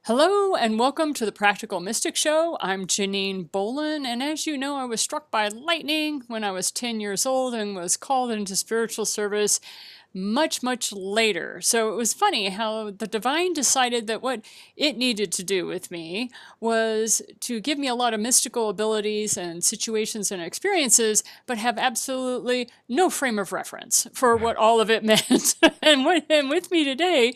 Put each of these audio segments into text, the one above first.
Hello and welcome to the Practical Mystic Show. I'm Janine Bolin, and as you know, I was struck by lightning when I was 10 years old and was called into spiritual service much later. So it was funny how the divine decided that what it needed to do with me was to give me a lot of mystical abilities and situations and experiences, but have absolutely no frame of reference for what all of it meant. And with me today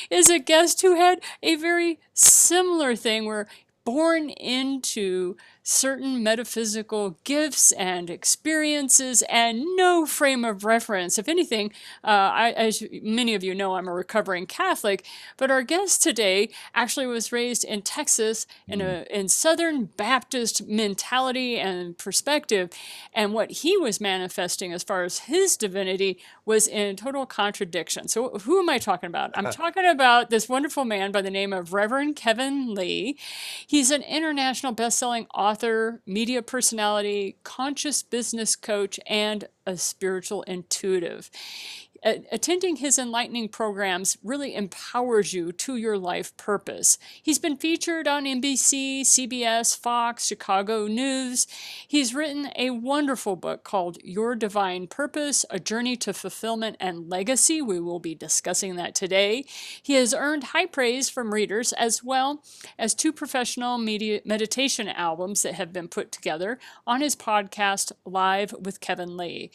is a guest who had a very similar thing where born into certain metaphysical gifts and experiences and no frame of reference. If anything, as many of you know, I'm a recovering Catholic, but our guest today actually was raised in Texas in Southern Baptist mentality and perspective. And what he was manifesting as far as his divinity was in total contradiction. So who am I talking about? I'm talking about this wonderful man by the name of Reverend Kevin Lee. He's an international best-selling author, media personality, conscious business coach, and a spiritual intuitive. Attending his enlightening programs really empowers you to your life purpose. He's been featured on NBC, CBS, Fox, Chicago News. He's written a wonderful book called Your Divine Purpose, A Journey to Fulfillment and Legacy. We will be discussing that today. He has earned high praise from readers as well as two professional meditation albums that have been put together on his podcast, Live with Kevin Lee.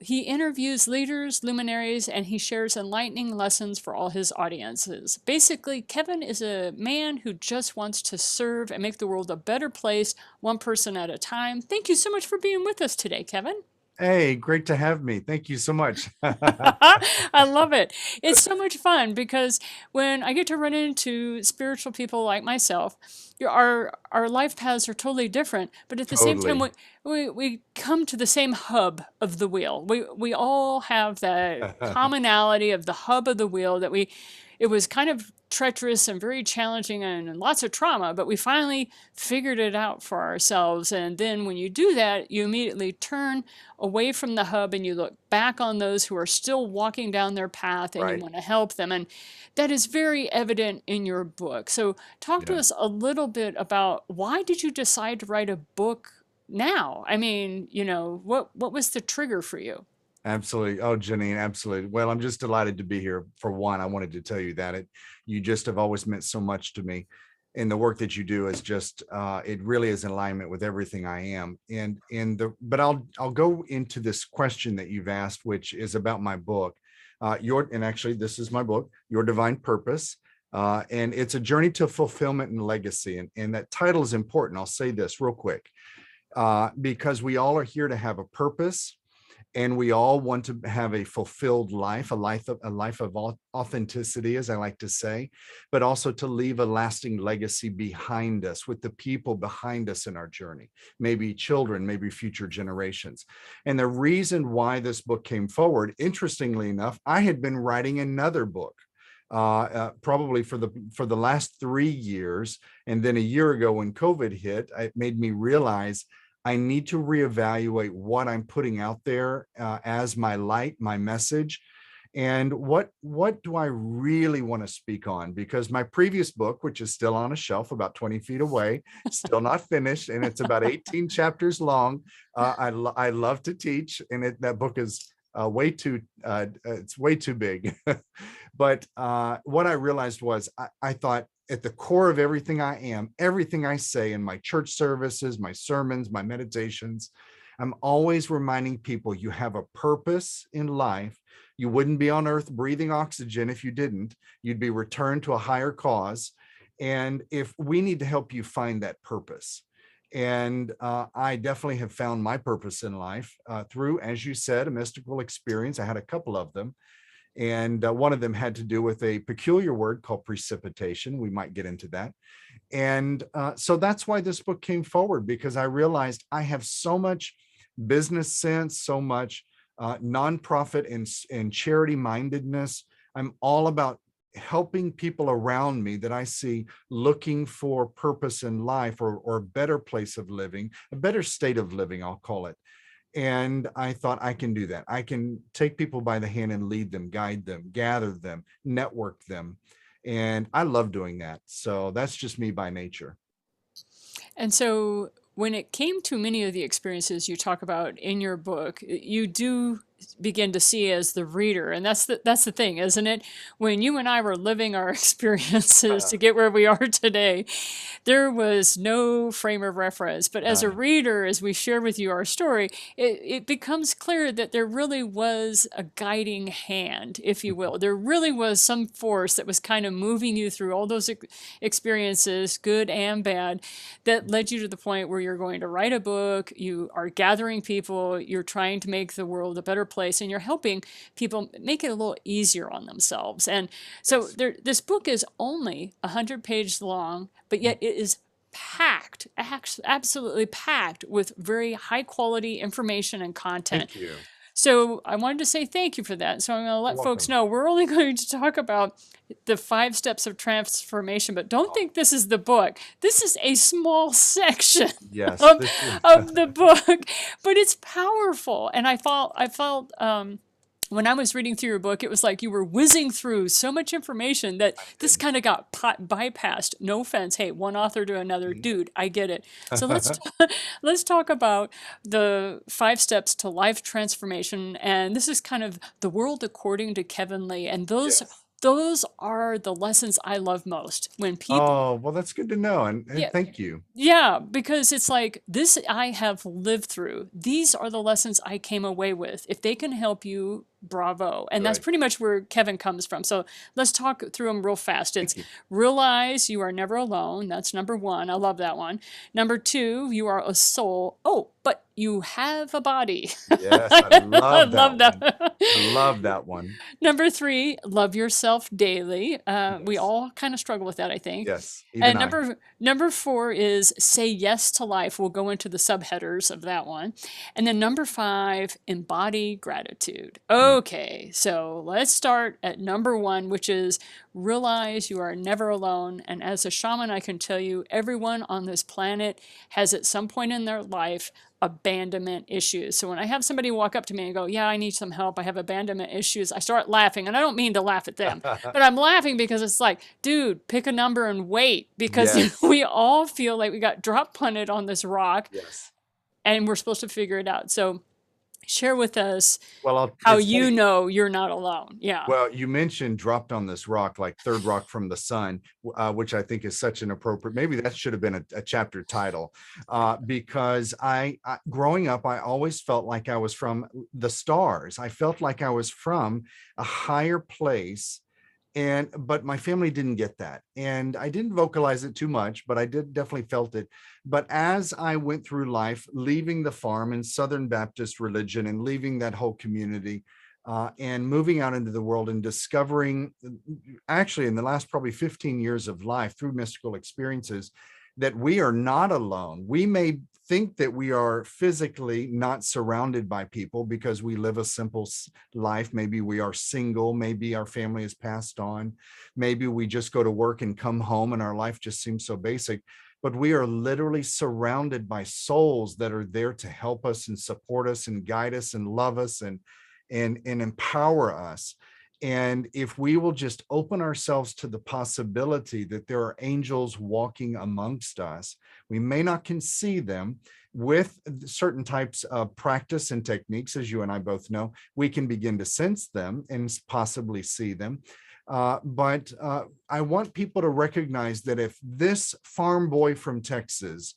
He interviews leaders, luminaries, and he shares enlightening lessons for all his audiences. Basically, Kevin is a man who just wants to serve and make the world a better place, one person at a time. Thank you so much for being with us today, Kevin. Hey, great to have me. Thank you so much. I love it. It's so much fun because when I get to run into spiritual people like myself, our life paths are totally different, but at the same time, Totally. we come to the same hub of the wheel. We all have that commonality of the hub of the wheel that it was kind of treacherous and very challenging and lots of trauma, but we finally figured it out for ourselves. And then when you do that, you immediately turn away from the hub and you look back on those who are still walking down their path and you Right. want to help them. And that is very evident in your book. So talk to Yeah, us a little bit about why did you decide to write a book now? I mean, what was the trigger for you? absolutely. Oh, Janine, absolutely. Well, I'm just delighted to be here. For one, I wanted to tell you that you just have always meant so much to me. And the work that you do is just, it really is in alignment with everything I am. But I'll go into this question that you've asked, which is about my book. And actually, this is my book, Your Divine Purpose. And it's a journey to fulfillment and legacy. And that title is important. I'll say this real quick, because we all are here to have a purpose, and we all want to have a fulfilled life, a life of authenticity, as I like to say, but also to leave a lasting legacy behind us with the people behind us in our journey, maybe children, maybe future generations. And the reason why this book came forward, interestingly enough, I had been writing another book probably for the last 3 years, and then a year ago when COVID hit, it made me realize I need to reevaluate what I'm putting out there as my light, my message, and what do I really want to speak on? Because my previous book, which is still on a shelf about 20 feet away, still not finished, and it's about 18 chapters long. I love to teach, and that book is it's way too big. But what I realized was I thought at the core of everything I am, everything I say in my church services, my sermons, my meditations, I'm always reminding people you have a purpose in life. You wouldn't be on earth breathing oxygen if you didn't. You'd be returned to a higher cause. And if we need to help you find that purpose. And I definitely have found my purpose in life through, as you said, a mystical experience. I had a couple of them. And one of them had to do with a peculiar word called precipitation. We might get into that. And so that's why this book came forward, because I realized I have so much business sense, so much nonprofit and charity mindedness. I'm all about helping people around me that I see looking for purpose in life, or a better place of living, a better state of living, I'll call it. And I thought I can do that. I can take people by the hand and lead them, guide them, gather them, network them. And I love doing that. So that's just me by nature. And so when it came to many of the experiences you talk about in your book, you do begin to see as the reader. And that's the thing, isn't it? When you and I were living our experiences to get where we are today, there was no frame of reference. But as a None. reader, as we share with you our story, it becomes clear that there really was a guiding hand, if you will. There really was some force that was kind of moving you through all those experiences, good and bad, that led you to the point where you're going to write a book, you are gathering people, you're trying to make the world a better place, and you're helping people make it a little easier on themselves. And so Yes. this book is only 100 pages long, but yet it is packed, absolutely packed with very high quality information and content. Thank you. So I wanted to say thank you for that. So I'm going to You're let folks welcome. know we're only going to talk about the 5 steps of transformation, but don't Oh, think this is the book. This is a small section yes. of, This is of the book, but it's powerful. And I felt when I was reading through your book, it was like you were whizzing through so much information that I this did. kind of got bypassed. No offense. Hey, one author to another, dude, I get it. So let's talk about the 5 steps to life transformation. And this is kind of the world according to Kevin Lee. And those Yes. those are the lessons I love most. When people, Oh, well, that's good to know. And yeah, thank you. yeah, because it's like this I have lived through. These are the lessons I came away with. If they can help you, bravo. And that's Right. pretty much where Kevin comes from. So let's talk through them real fast. It's Thank you. realize you are never alone. That's number one. I love that one. Number two, you are a soul. Oh, but you have a body. Yes, I I love love that one. that. I love that one. Number three, love yourself daily. We Yes. all kind of struggle with that, I think. Yes. Even And I. number four is say yes to life. We'll go into the subheaders of that one. And then number five, embody gratitude. Mm. Okay, so let's start at number one, which is realize you are never alone. And as a shaman, I can tell you everyone on this planet has at some point in their life abandonment issues. So when I have somebody walk up to me and go, yeah, I need some help, I have abandonment issues, I start laughing. And I don't mean to laugh at them, but I'm laughing because it's like, dude, pick a number and wait. Because Yes. we all feel like we got drop punted on this rock Yes. and we're supposed to figure it out. So share with us Well, how it's you funny. know you're not alone. Yeah. Well, you mentioned dropped on this rock, like third rock from the sun, which I think is such an appropriate, maybe that should have been a chapter title, because growing up, I always felt like I was from the stars. I felt like I was from a higher place. But my family didn't get that, and I didn't vocalize it too much, but I did definitely felt it. But as I went through life, leaving the farm and Southern Baptist religion and leaving that whole community, and moving out into the world and discovering, actually in the last probably 15 years of life through mystical experiences, that we are not alone. We may think that we are physically not surrounded by people because we live a simple life. Maybe we are single, maybe our family has passed on, maybe we just go to work and come home and our life just seems so basic. But we are literally surrounded by souls that are there to help us and support us and guide us and love us and empower us. And if we will just open ourselves to the possibility that there are angels walking amongst us, we may not can see them. With certain types of practice and techniques, as you and I both know, we can begin to sense them and possibly see them. But I want people to recognize that if this farm boy from Texas,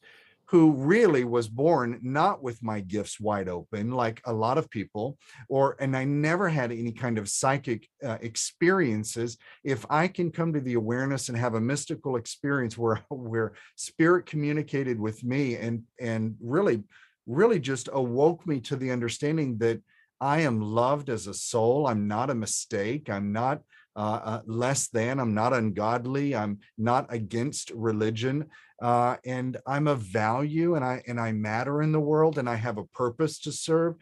who really was born not with my gifts wide open, like a lot of people, and I never had any kind of psychic experiences. If I can come to the awareness and have a mystical experience where spirit communicated with me and really just awoke me to the understanding that I am loved as a soul. I'm not a mistake. I'm not less than. I'm not ungodly. I'm not against religion. And I'm of value, and I matter in the world, and I have a purpose to serve.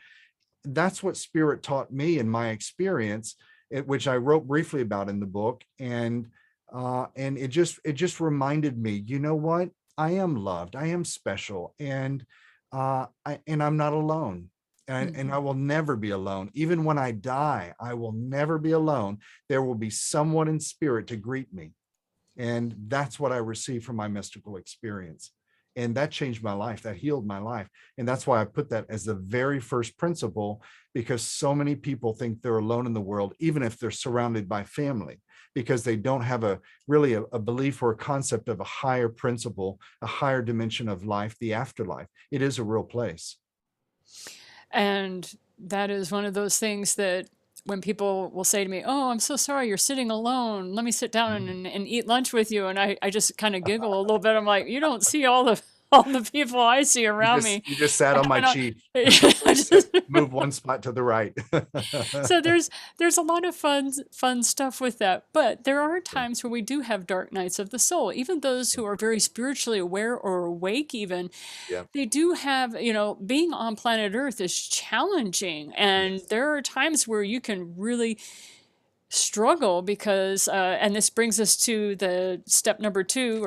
That's what spirit taught me in my experience, which I wrote briefly about in the book. And it just reminded me, you know what? I am loved. I am special, and I'm not alone. And I Mhm. will never be alone. Even when I die, I will never be alone. There will be someone in spirit to greet me. And that's what I received from my mystical experience. And that changed my life. That healed my life. And that's why I put that as the very first principle, because so many people think they're alone in the world, even if they're surrounded by family, because they don't have a belief or a concept of a higher principle, a higher dimension of life, the afterlife. It is a real place. And that is one of those things that when people will say to me, "Oh, I'm so sorry you're sitting alone. Let me sit down Mhm. and eat lunch with you." And I just kind of giggle a little bit. I'm like, you don't see all the all the people I see around me. You just sat on my And I, cheek. I Except just, move one spot to the right. so there's a lot of fun stuff with that. But there are times where we do have dark nights of the soul. Even those who are very spiritually aware or awake, even Yeah. they do have, being on planet Earth is challenging. And Yes. there are times where you can really struggle because, and this brings us to the step number two,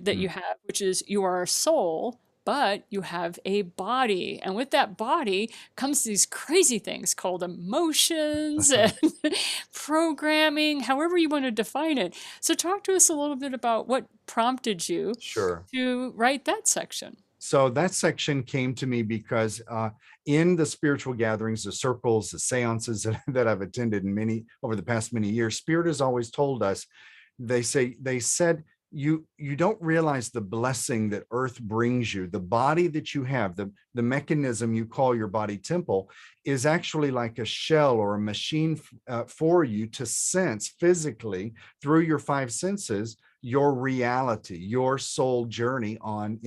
that Mm. you have, which is you are a soul, but you have a body. And with that body comes these crazy things called emotions and programming, however you want to define it. So, talk to us a little bit about what prompted you Sure. to write that section. So that section came to me because in the spiritual gatherings, the circles, the seances that I've attended in many over the past many years, Spirit has always told us, they said, you don't realize the blessing that earth brings you. The body that you have, the mechanism you call your body temple, is actually like a shell or a machine for you to sense physically through your five senses your reality, your soul journey on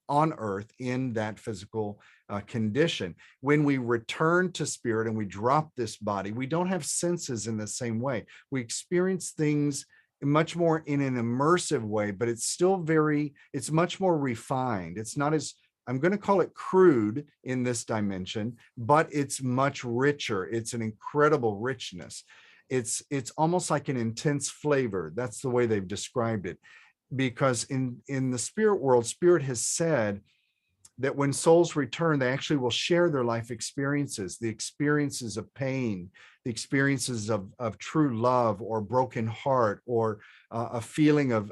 earth in that physical condition. When we return to spirit and we drop this body, we don't have senses in the same way. We experience things much more in an immersive way, but it's much more refined. It's not as, I'm going to call it crude in this dimension, but it's much richer. It's an incredible richness. It's almost like an intense flavor. That's the way they've described it. Because in the spirit world, spirit has said that when souls return, they actually will share their life experiences, the experiences of pain, the experiences of true love or broken heart, or a feeling of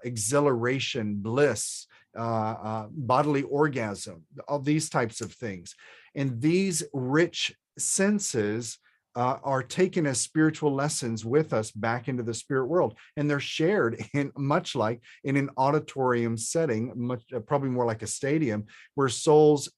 exhilaration, bliss, bodily orgasm, all these types of things. And these rich senses are taken as spiritual lessons with us back into the spirit world, and they're shared in much like in an auditorium setting, much probably more like a stadium, where souls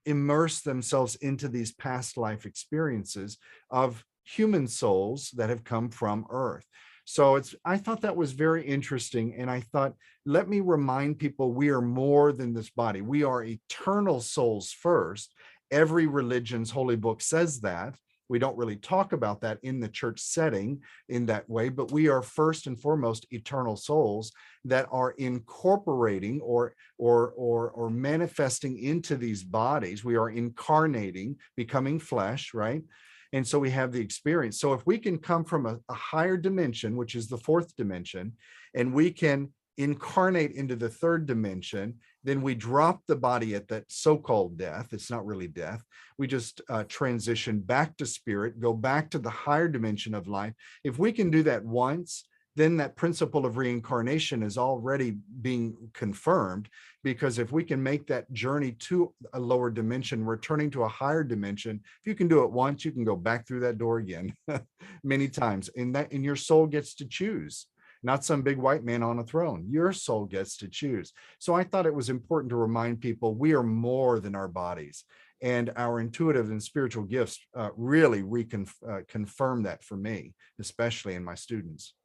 immerse themselves into these past life experiences of human souls that have come from earth. So I thought that was very interesting, and I thought, let me remind people we are more than this body. We are eternal souls first. Every religion's holy book says that. We don't really talk about that in the church setting in that way, but we are first and foremost eternal souls that are incorporating or manifesting into these bodies. We are incarnating, becoming flesh, right? And so we have the experience. So if we can come from a higher dimension, which is the fourth dimension, and we can incarnate into the third dimension, then we drop the body at that so-called death. It's not really death. We just transition back to spirit, go back to the higher dimension of life. If we can do that once, then that principle of reincarnation is already being confirmed, because if we can make that journey to a lower dimension, returning to a higher dimension, if you can do it once, you can go back through that door again many times, and your soul gets to choose. Not some big white man on a throne. Your soul gets to choose. So I thought it was important to remind people we are more than our bodies. And our intuitive and spiritual gifts really confirm that for me, especially in my students.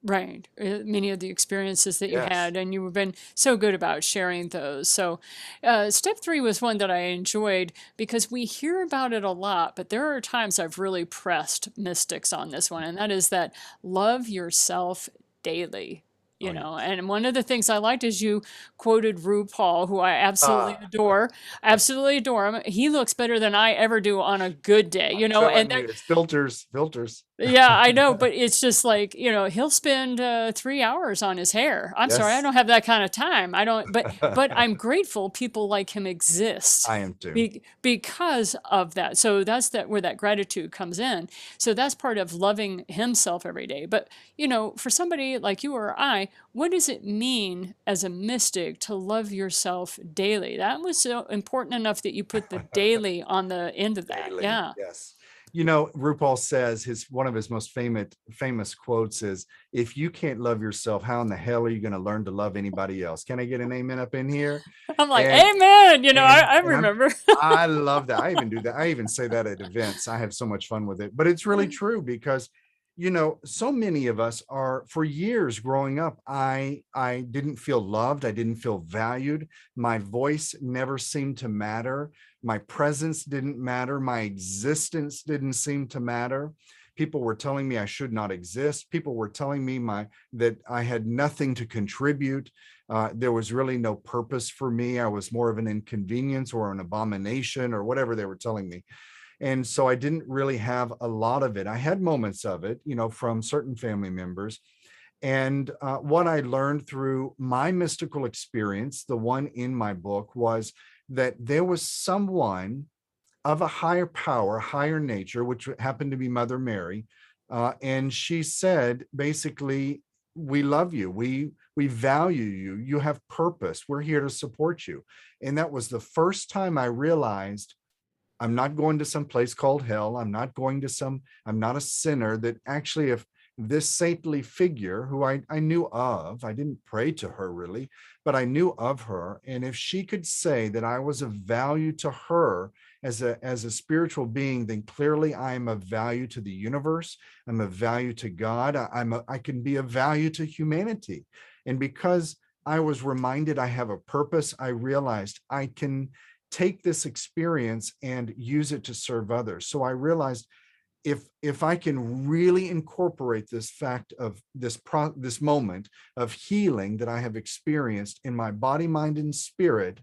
Right. Many of the experiences that you Yes. had, and you've been so good about sharing those. So, step three was one that I enjoyed because we hear about it a lot, but there are times I've really pressed mystics on this one, and that is that love yourself daily. Oh, yes. And one of the things I liked is you quoted RuPaul, who I absolutely Ah, adore. Absolutely adore him. He looks better than I ever do on a good day, I'm and telling that you, it's filters, filters. Yeah, I know, but it's just like, he'll spend 3 hours on his hair. I'm sorry, I Yes, don't have that kind of time. I don't, but I'm grateful people like him exist I am too. because of that. So that's where that gratitude comes in. So that's part of loving himself every day. But, for somebody like you or I, what does it mean as a mystic to love yourself daily? That was so important enough that you put the daily on the end of that. Daily, Yeah. yes. You know, RuPaul says one of his most famous quotes is, "If you can't love yourself, how in the hell are you going to learn to love anybody else?" Can I get an amen up in here? I'm like, And amen. I and remember. I love that. I even do that. I even say that at events. I have so much fun with it. But it's really true because, so many of us are, for years growing up, I didn't feel loved. I didn't feel valued. My voice never seemed to matter. My presence didn't matter. My existence didn't seem to matter. People were telling me I should not exist. People were telling me that I had nothing to contribute. There was really no purpose for me. I was more of an inconvenience or an abomination or whatever they were telling me. And so I didn't really have a lot of it. I had moments of it, from certain family members. And what I learned through my mystical experience, the one in my book, was that there was someone of a higher power, higher nature, which happened to be Mother Mary. And she said, basically, we love you. We value you. You have purpose. We're here to support you. And that was the first time I realized I'm not going to some place called hell. I'm not a sinner. That actually, if this saintly figure who I knew of, I didn't pray to her really, but I knew of her. And if she could say that I was of value to her as a spiritual being, then clearly I am of value to the universe. I'm of value to God. I can be of value to humanity. And because I was reminded I have a purpose, I realized I can take this experience and use it to serve others. So I realized if I can really incorporate this fact of this moment of healing that I have experienced in my body, mind, and spirit,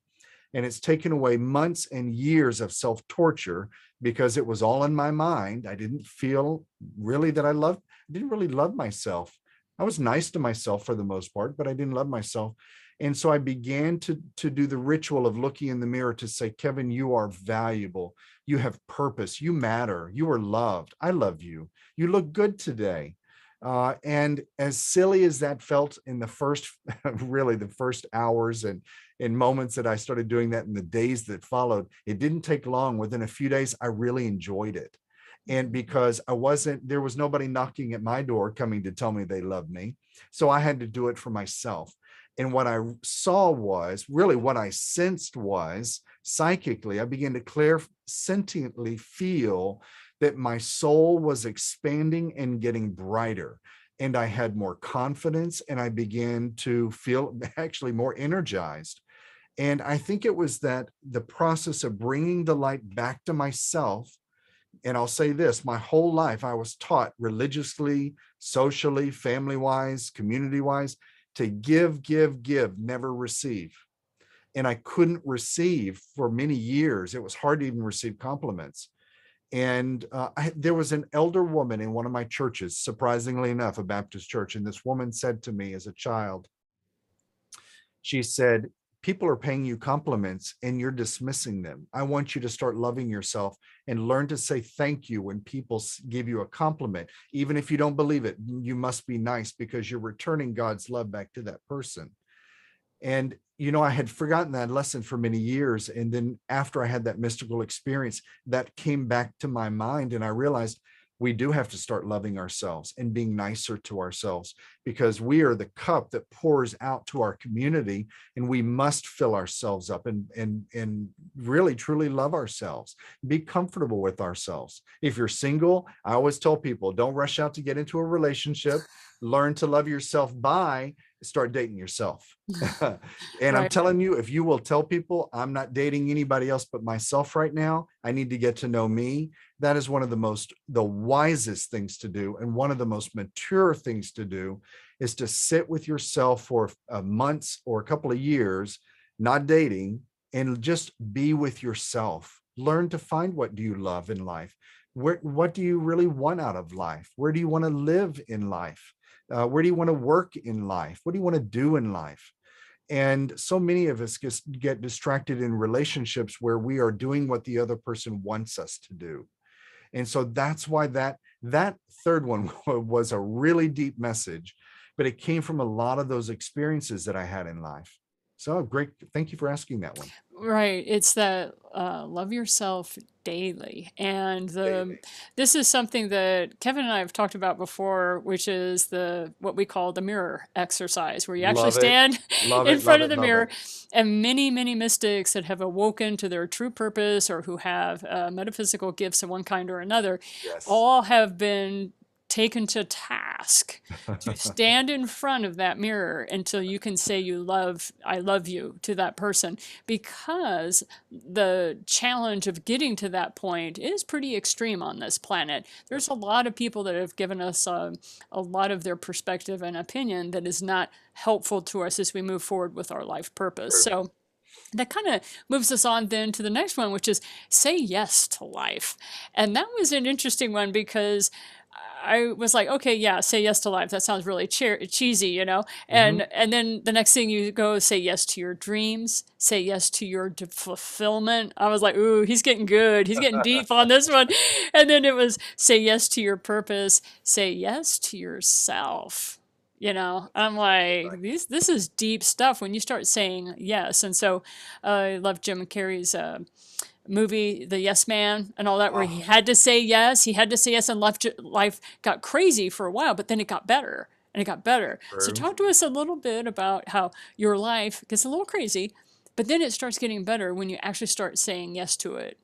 and it's taken away months and years of self-torture because it was all in my mind. I didn't feel really that I didn't really love myself. I was nice to myself for the most part, but I didn't love myself. And so I began to do the ritual of looking in the mirror to say, Kevin, you are valuable. You have purpose. You matter. You are loved. I love you. You look good today. And as silly as that felt in the first, really the first hours and in moments that I started doing that in the days that followed, it didn't take long. Within a few days, I really enjoyed it. And because there was nobody knocking at my door coming to tell me they loved me. So I had to do it for myself. And what I saw was really what I sensed was psychically, I began to sentiently feel that my soul was expanding and getting brighter. And I had more confidence and I began to feel actually more energized. And I think it was that the process of bringing the light back to myself. And I'll say this, my whole life, I was taught religiously, socially, family wise, community wise, to give, give, give, never receive. And I couldn't receive for many years. It was hard to even receive compliments. And there was an elder woman in one of my churches, surprisingly enough, a Baptist church. And this woman said to me as a child, she said, people are paying you compliments and you're dismissing them. I want you to start loving yourself and learn to say thank you when people give you a compliment. Even if you don't believe it, you must be nice because you're returning God's love back to that person. And, I had forgotten that lesson for many years. And then after I had that mystical experience, that came back to my mind. And I realized we do have to start loving ourselves and being nicer to ourselves because we are the cup that pours out to our community, and we must fill ourselves up and really truly love ourselves, be comfortable with ourselves. If you're single, I always tell people, don't rush out to get into a relationship. Learn to love yourself by start dating yourself. And I'm Right. telling you, if you will tell people I'm not dating anybody else but myself right now, I need to get to know me. That is one of the wisest things to do. And one of the most mature things to do is to sit with yourself for months or a couple of years, not dating, and just be with yourself. Learn to find what do you love in life. What do you really want out of life? Where do you want to live in life? Where do you want to work in life? What do you want to do in life? And so many of us just get distracted in relationships where we are doing what the other person wants us to do. And so that's why that third one was a really deep message, but it came from a lot of those experiences that I had in life. So great. Thank you for asking that one. Right. It's that love yourself daily. And Daily. this is something that Kevin and I have talked about before, which is the what we call the mirror exercise, where you actually Love it. stand Love in it. Love front of it. the Love mirror. it. And many, many mystics that have awoken to their true purpose or who have metaphysical gifts of one kind or another Yes. all have been taken to task to stand in front of that mirror until you can say I love you to that person, because the challenge of getting to that point is pretty extreme on this planet. Yep. There's a lot of people that have given us a lot of their perspective and opinion that is not helpful to us as we move forward with our life purpose. True. So that kind of moves us on then to the next one, which is say yes to life. And that was an interesting one because I was like, okay, yeah, say yes to life. That sounds really cheesy, you know? Hmm. And then the next thing you go, say yes to your dreams, say yes to your fulfillment. I was like, ooh, he's getting good. He's getting deep on this one. And then it was say yes to your purpose, say yes to yourself. You know, I'm like, this is deep stuff when you start saying yes. And so I love Jim Carrey's movie, The Yes Man, and all that, where he Oh, had to say yes. He had to say yes, and life got crazy for a while, but then it got better and it got better. So, true. talk to us a little bit about how your life gets a little crazy, but then it starts getting better when you actually start saying yes to it.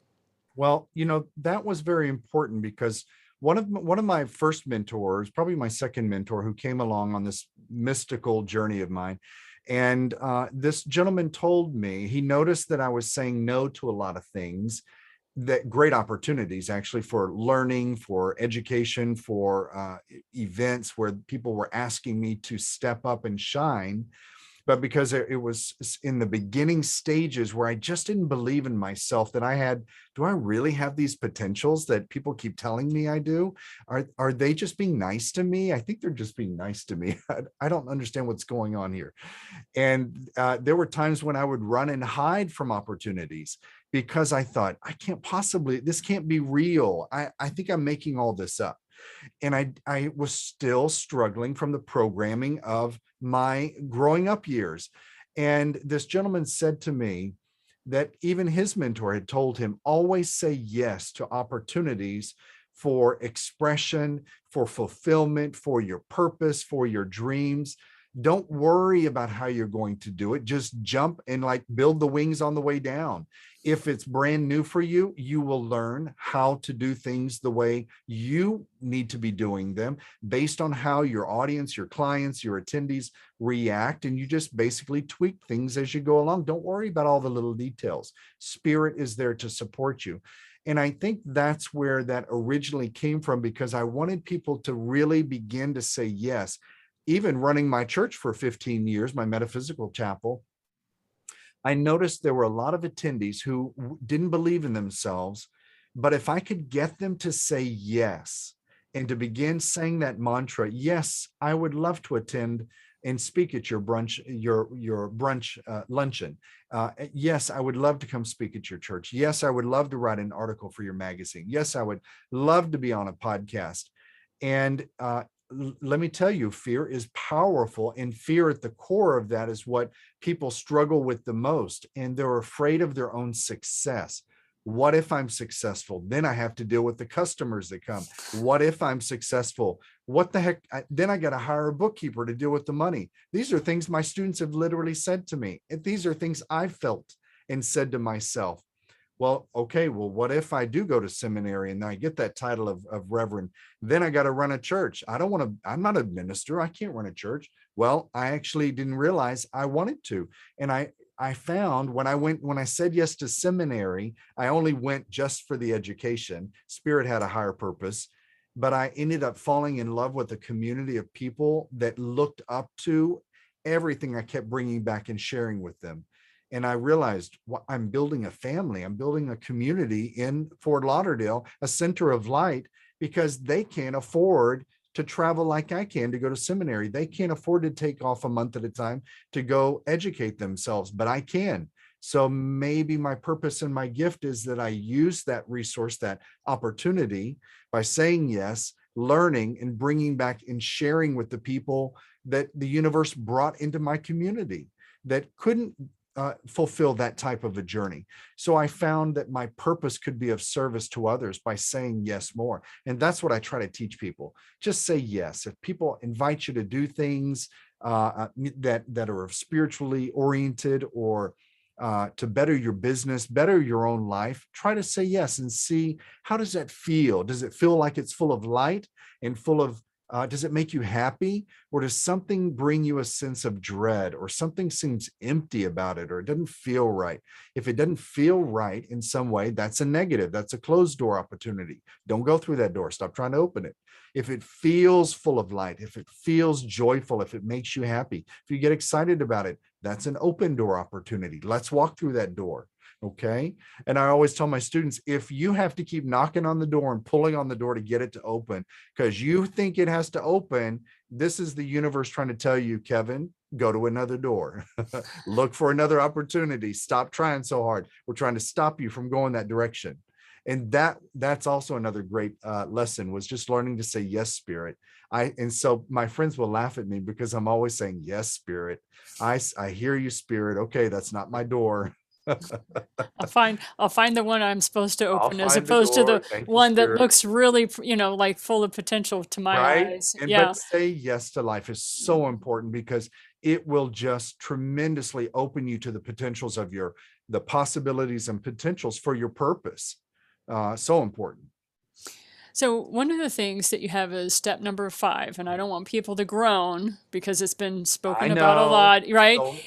Well, that was very important because one of my first mentors, probably my second mentor, who came along on this mystical journey of mine, and this gentleman told me he noticed that I was saying no to a lot of things, that great opportunities actually for learning, for education, for events where people were asking me to step up and shine, but because it was in the beginning stages where I just didn't believe in myself that do I really have these potentials that people keep telling me I do? Are they just being nice to me? I think they're just being nice to me. I don't understand what's going on here. And there were times when I would run and hide from opportunities because I thought, this can't be real. I think I'm making all this up. And I was still struggling from the programming of my growing up years. And this gentleman said to me that even his mentor had told him, always say yes to opportunities for expression, for fulfillment, for your purpose, for your dreams. Don't worry about how you're going to do it. Just jump and like build the wings on the way down. If it's brand new for you, you will learn how to do things the way you need to be doing them based on how your audience, your clients, your attendees react. And you just basically tweak things as you go along. Don't worry about all the little details. Spirit is there to support you. And I think that's where that originally came from, because I wanted people to really begin to say yes. Even running my church for 15 years, my metaphysical chapel, I noticed there were a lot of attendees who didn't believe in themselves, but if I could get them to say yes and to begin saying that mantra, yes, I would love to attend and speak at your brunch, your brunch luncheon. Yes, I would love to come speak at your church. Yes, I would love to write an article for your magazine. Yes, I would love to be on a podcast. And let me tell you, fear is powerful, and fear at the core of that is what people struggle with the most. And they're afraid of their own success. What if I'm successful? Then I have to deal with the customers that come. What if I'm successful? What the heck? Then I got to hire a bookkeeper to deal with the money. These are things my students have literally said to me. And these are things I felt and said to myself. Well, okay, well, what if I do go to seminary and I get that title of reverend? Then I got to run a church. I don't want to, I'm not a minister. I can't run a church. Well, I actually didn't realize I wanted to. And I found when I said yes to seminary, I only went just for the education. Spirit had a higher purpose, but I ended up falling in love with a community of people that looked up to everything I kept bringing back and sharing with them. And I realized, I'm building a family. I'm building a community in Fort Lauderdale, a center of light, because they can't afford to travel like I can to go to seminary. They can't afford to take off a month at a time to go educate themselves, but I can. So maybe my purpose and my gift is that I use that resource, that opportunity, by saying yes, learning and bringing back and sharing with the people that the universe brought into my community that couldn't fulfill that type of a journey. So I found that my purpose could be of service to others by saying yes more. And that's what I try to teach people. Just say yes. If people invite you to do things that are spiritually oriented, or to better your business, better your own life, try to say yes and see, how does that feel? Does it feel like it's full of light and full of, does it make you happy? Or does something bring you a sense of dread, or something seems empty about it, or it doesn't feel right? If it doesn't feel right in some way, that's a negative. That's a closed door opportunity. Don't go through that door. Stop trying to open it. If it feels full of light, if it feels joyful, if it makes you happy, if you get excited about it, that's an open door opportunity. Let's walk through that door. Okay. And I always tell my students, if you have to keep knocking on the door and pulling on the door to get it to open because you think it has to open, this is the universe trying to tell you, Kevin, go to another door. Look for another opportunity. Stop trying so hard. We're trying to stop you from going that direction. And that's also another great lesson, was just learning to say yes, spirit. And so my friends will laugh at me because I'm always saying yes, spirit. I hear you, spirit. Okay, that's not my door. I'll find the one I'm supposed to I'll open, as find the opposed to the door. Thank you, one that spirit. looks really, like full of potential to my Right. eyes. And Yeah. but say yes to life is so important, because it will just tremendously open you to the potentials of the possibilities and potentials for your purpose. So important. So one of the things that you have is step number 5, and I don't want people to groan because it's been I spoken about a know. lot, right? So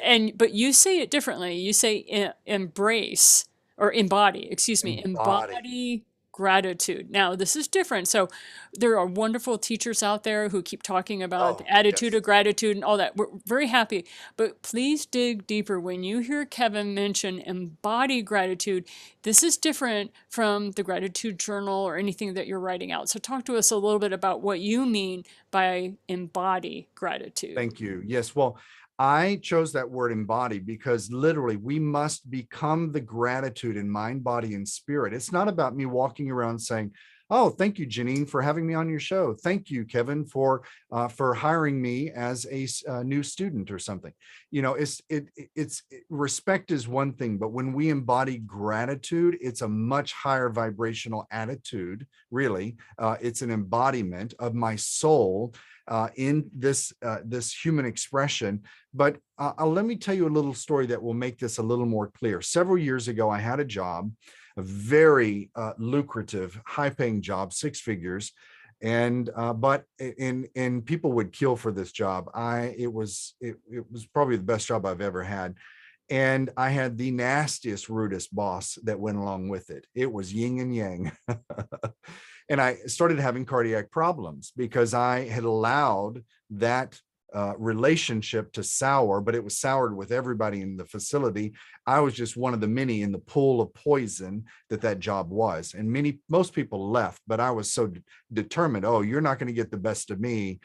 I know. But you say it differently. You say embrace, or embody, excuse me, Embody. embody gratitude. Now, this is different. So there are wonderful teachers out there who keep talking about Oh, the attitude yes. of gratitude and all that. We're very happy. But please dig deeper. When you hear Kevin mention embody gratitude, this is different from the gratitude journal or anything that you're writing out. So talk to us a little bit about what you mean by embody gratitude. Thank you. Yes. Well, I chose that word embody because literally we must become the gratitude in mind, body, and spirit. It's not about me walking around saying, "Oh, thank you, Janine, for having me on your show. Thank you, Kevin, for hiring me as a new student," or something. Respect is one thing, but when we embody gratitude, it's a much higher vibrational attitude. Really, it's an embodiment of my soul in this human expression. But let me tell you a little story that will make this a little more clear. Several years ago, I had a job, a very lucrative, high-paying job, 6 figures, and but people would kill for this job. It was probably the best job I've ever had. And I had the nastiest, rudest boss that went along with it. It was yin and yang. And I started having cardiac problems because I had allowed that relationship to sour, but it was soured with everybody in the facility. I was just one of the many in the pool of poison that job was. And most people left, but I was so determined. Oh, you're not going to get the best of me.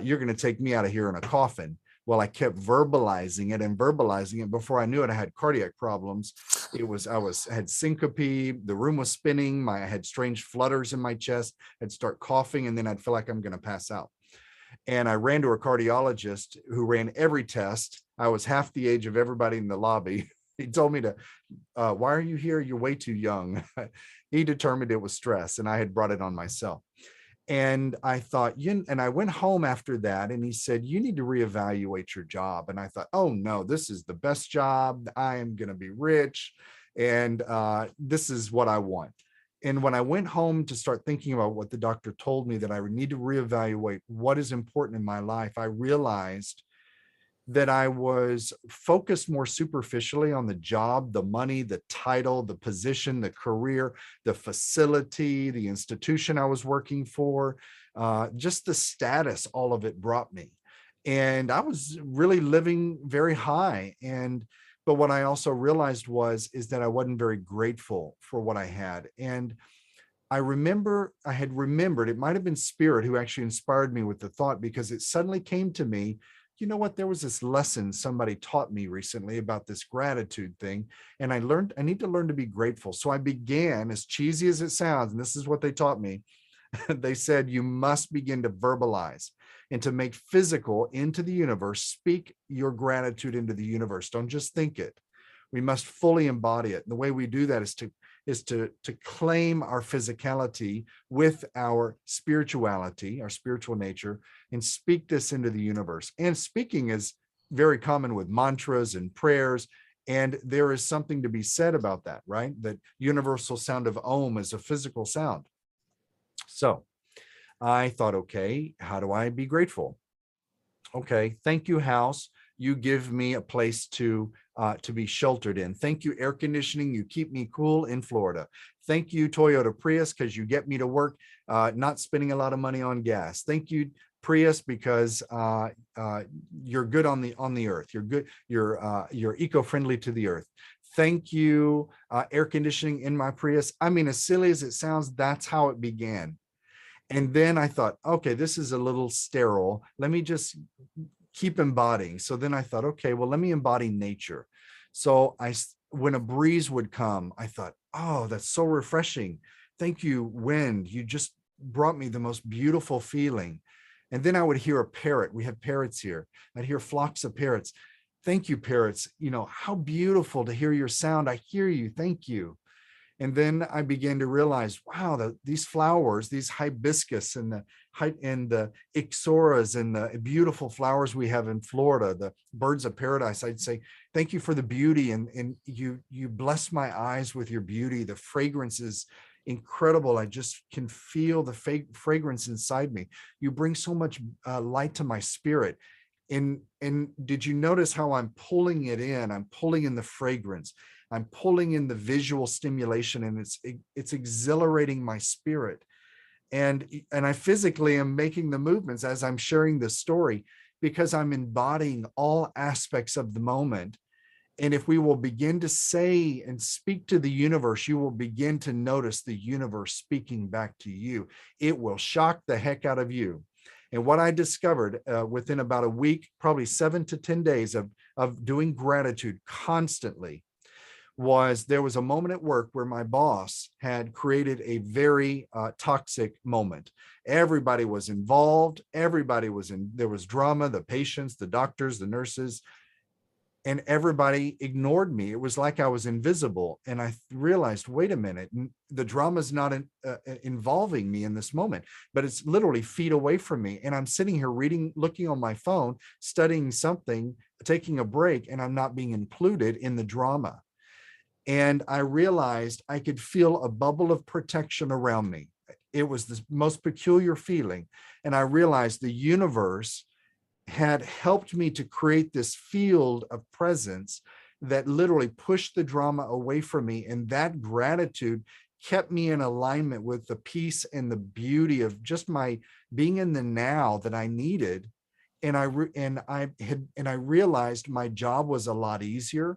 You're going to take me out of here in a coffin. Well, I kept verbalizing it and verbalizing it. Before I knew it, I had cardiac problems. Had syncope. The room was spinning. I had strange flutters in my chest. I'd start coughing, and then I'd feel like I'm going to pass out. And I ran to a cardiologist who ran every test. I was half the age of everybody in the lobby. He told me why are you here? You're way too young. He determined it was stress, and I had brought it on myself. And I thought, and I went home after that, and he said, you need to reevaluate your job. And I thought, oh no, this is the best job. I am going to be rich. And this is what I want. And when I went home to start thinking about what the doctor told me, that I would need to reevaluate what is important in my life, I realized that I was focused more superficially on the job, the money, the title, the position, the career, the facility, the institution I was working for, just the status, all of it brought me. And I was really living very high. And But what I also realized is that I wasn't very grateful for what I had. And I had remembered, it might have been Spirit who actually inspired me with the thought, because it suddenly came to me, you know what, there was this lesson somebody taught me recently about this gratitude thing. And I need to learn to be grateful. So I began, as cheesy as it sounds, and this is what they taught me. They said, you must begin to verbalize and to make physical into the universe. Speak your gratitude into the universe. Don't just think it. We must fully embody it. And the way we do that is to claim our physicality with our spirituality, our spiritual nature, and speak this into the universe. And speaking is very common with mantras and prayers. And there is something to be said about that, right? That universal sound of Om is a physical sound. So I thought, okay, how do I be grateful? Okay, thank you, house. You give me a place to be sheltered in. Thank you, air conditioning. You keep me cool in Florida. Thank you, Toyota Prius, because you get me to work, not spending a lot of money on gas. Thank you, Prius, because you're good on the earth. You're good. You're eco-friendly to the earth. Thank you, air conditioning in my Prius. I mean, as silly as it sounds, that's how it began. And then I thought, okay, this is a little sterile. Let me just keep embodying. So then I thought, okay, well, let me embody nature. So when a breeze would come, I thought, oh, that's so refreshing. Thank you, wind. You just brought me the most beautiful feeling. And then I would hear a parrot. We have parrots here. I'd hear flocks of parrots. Thank you, parrots. You know, how beautiful to hear your sound. I hear you. Thank you. And then I began to realize, wow, these flowers, these hibiscus and the ixoras and the beautiful flowers we have in Florida, the birds of paradise, I'd say, thank you for the beauty. And you bless my eyes with your beauty. The fragrance is incredible. I just can feel the fragrance inside me. You bring so much light to my spirit. And did you notice how I'm pulling it in? I'm pulling in the fragrance. I'm pulling in the visual stimulation, and it's exhilarating my spirit. And I physically am making the movements as I'm sharing this story, because I'm embodying all aspects of the moment. And if we will begin to say and speak to the universe, you will begin to notice the universe speaking back to you. It will shock the heck out of you. And what I discovered within about a week, probably 7 to 10 days of doing gratitude constantly, was there was a moment at work where my boss had created a very toxic moment. Everybody was involved. There was drama, the patients, the doctors, the nurses, and everybody ignored me. It was like I was invisible. And I realized, wait a minute, the drama is not involving me in this moment, but it's literally feet away from me. And I'm sitting here reading, looking on my phone, studying something, taking a break, and I'm not being included in the drama. And I realized I could feel a bubble of protection around me. It was the most peculiar feeling. And I realized the universe had helped me to create this field of presence that literally pushed the drama away from me. And that gratitude kept me in alignment with the peace and the beauty of just my being in the now that I needed. And I realized my job was a lot easier.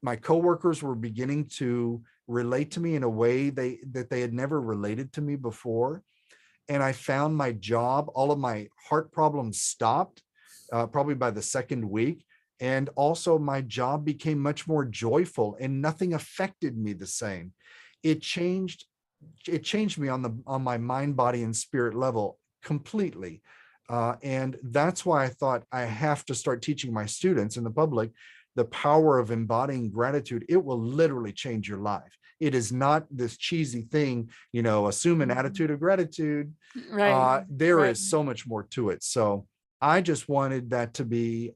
My coworkers were beginning to relate to me in a way that they had never related to me before. And I found my job, all of my heart problems stopped probably by the second week. And also my job became much more joyful, and nothing affected me the same. It changed me on my mind, body, and spirit level completely. And that's why I thought I have to start teaching my students and the public the power of embodying gratitude. It will literally change your life. It is not this cheesy thing, assume an attitude of gratitude. Right. There Right. is so much more to it. So I just wanted that to be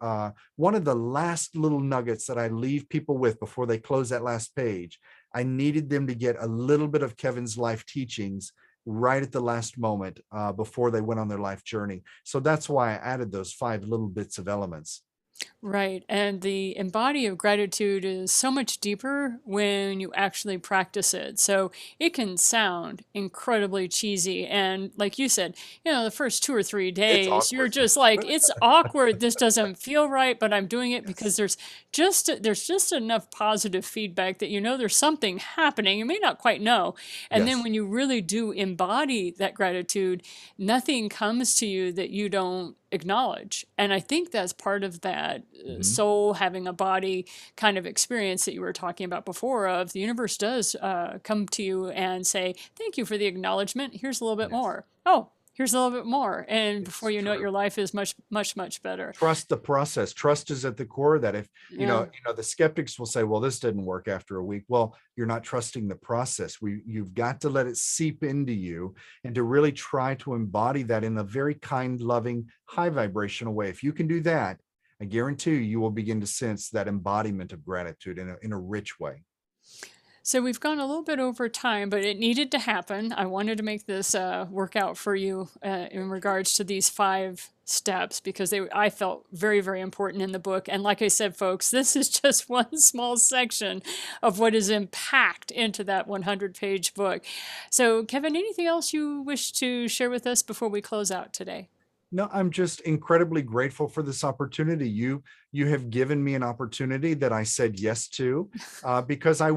one of the last little nuggets that I leave people with before they close that last page. I needed them to get a little bit of Kevin's life teachings right at the last moment before they went on their life journey. So that's why I added those 5 little bits of elements. Right. And the embody of gratitude is so much deeper when you actually practice it. So it can sound incredibly cheesy. And like you said, the first 2 or 3 It's days, you're awkward. just like, it's awkward. This doesn't feel right, but I'm doing it because there's just enough positive feedback that there's something happening. You may not quite know. And then Yes. when you really do embody that gratitude, nothing comes to you that you don't acknowledge. And I think that's part of that Mhm. soul having a body kind of experience that you were talking about before of the universe does come to you and say, thank you for the acknowledgement. Here's a little bit Yes, more. Oh, here's a little bit more. And before it's you know it, true. your life is much, much, much better. Trust the process. Trust is at the core of that. If Yeah. the skeptics will say, well, this didn't work after a week. Well, you're not trusting the process. You've got to let it seep into you and to really try to embody that in a very kind, loving, high vibrational way. If you can do that, I guarantee you will begin to sense that embodiment of gratitude in a rich way. So we've gone a little bit over time, but it needed to happen. I wanted to make this work out for you in regards to these 5 steps because I felt very, very important in the book. And like I said, folks, this is just one small section of what is packed into that 100-page book. So, Kevin, anything else you wish to share with us before we close out today? No, I'm just incredibly grateful for this opportunity. You have given me an opportunity that I said yes to, because I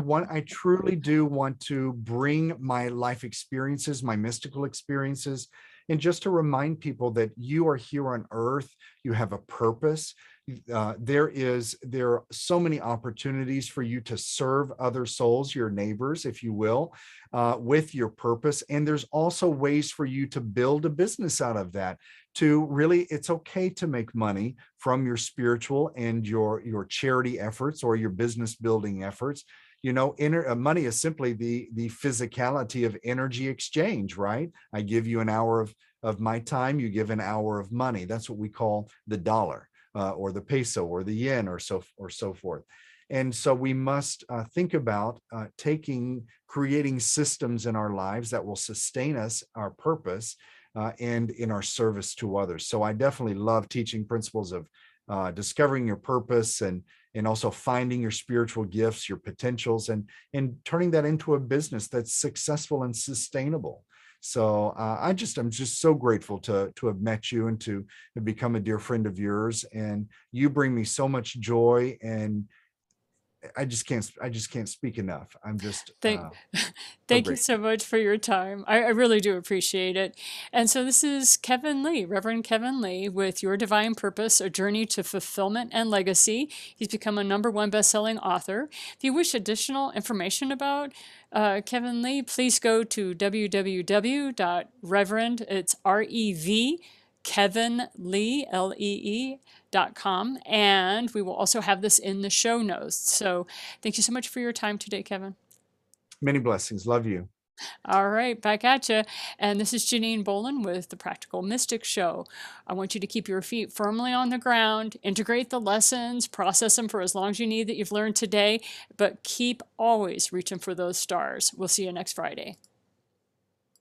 truly do want to bring my life experiences, my mystical experiences, and just to remind people that you are here on Earth. You have a purpose. There are so many opportunities for you to serve other souls, your neighbors, if you will, with your purpose. And there's also ways for you to build a business out of that. To really, it's okay to make money from your spiritual and your charity efforts or your business building efforts. Money is simply the physicality of energy exchange, right? I give you an hour of my time, you give an hour of money. That's what we call the dollar, or the peso or the yen, or so forth. And so we must think about creating systems in our lives that will sustain us, our purpose, and in our service to others. So I definitely love teaching principles of discovering your purpose, and also finding your spiritual gifts, your potentials, and turning that into a business that's successful and sustainable. So I'm just so grateful to have met you and to have become a dear friend of yours. And you bring me so much joy, and I just can't speak enough. I'm just Thank, so thank you grateful. so much for your time. I really do appreciate it. And so this is Kevin Lee, Reverend Kevin Lee, with Your Divine Purpose: A Journey to Fulfillment and Legacy. He's become a #1 best-selling author. If you wish additional information about Kevin Lee, please go to www.reverend, it's R-E-V, Kevin Lee, Lee.com. And we will also have this in the show notes. So thank you so much for your time today, Kevin. Many blessings. Love you. All right, back at you. And this is Janine Bolin with the Practical Mystic Show. I want you to keep your feet firmly on the ground, integrate the lessons, process them for as long as you need that you've learned today, but keep always reaching for those stars. We'll see you next Friday.